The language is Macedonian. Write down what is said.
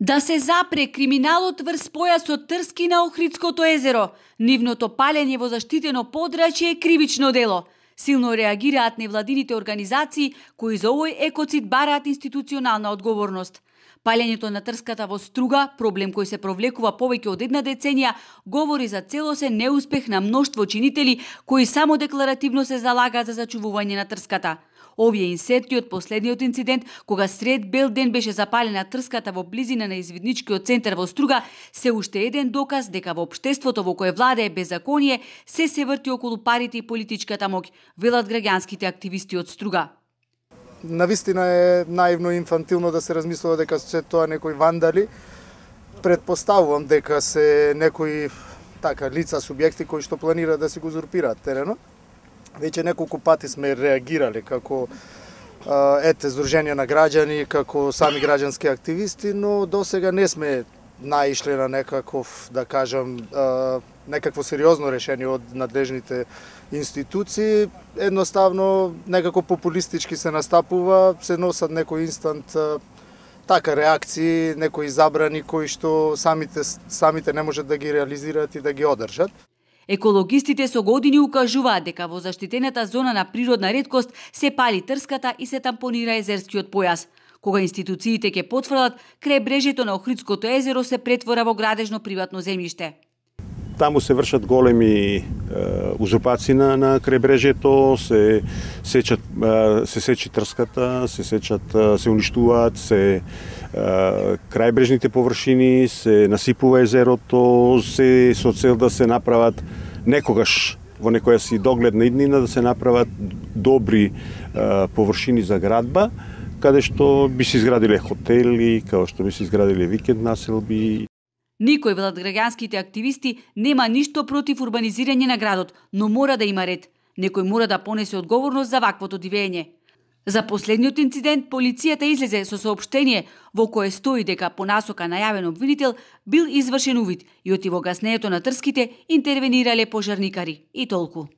Да се запре криминалот врз појасот Трски на Охридското езеро. Нивното палење во заштитено подрачје е кривично дело. Силно реагираат невладините организации кои за овој екоцид бараат институционална одговорност. Палењето на трската во Струга, проблем кој се провлекува повеќе од една деценија, говори за целосен неуспех на мноштво чинители кои само декларативно се залагаат за зачувување на трската. Овие инсерти од последниот инцидент, кога сред бел ден беше запалена трската во близина на извидничкиот центар во Струга, се уште еден доказ дека во општеството во кое владее беззаконие се врти околу парите и политичката моќ, велат граѓанските активисти од Струга. Навистина е наивно и инфантилно да се размислува дека се тоа некои вандали. Предпоставувам дека се некои лица, субјекти кои што планираат да се го узурпираат теренот. Веќе неколку пати сме реагирале како здруженија на граѓани, како сами граѓански активисти, но досега не сме наишле на некаков, да кажам, некакво сериозно решение од надлежните институции. Едноставно, некако популистички се настапува, се носат некој инстант реакции, некои забрани кои што самите не можат да ги реализираат и да ги одржат. Екологистите со години укажуваат дека во заштитената зона на природна реткост се пали трската и се тампонира езерскиот појас. Кога институциите ќе потврдат, крајбрежјето на Охридското езеро се претвора во градежно приватно земјиште. Таму се вршат големи узурпации на крајбрежјето, се сечи трската, се уништуваат, крајбрежните површини, се насипува езерото, се со цел да се направат некогаш во некоја си догледна иднина да се направат добри површини за градба, каде што би се изградиле хотели, каде што би се изградиле викенд населби. Никој, велат граѓанските активисти, нема ништо против урбанизирање на градот, но мора да има ред. Некој мора да понесе одговорност за ваквото дивење. За последниот инцидент, полицијата излезе со соопштение во кое стои дека по насока најавен обвинител бил извршен увид и оти во гаснењето на трските интервенирале пожарникари. И толку.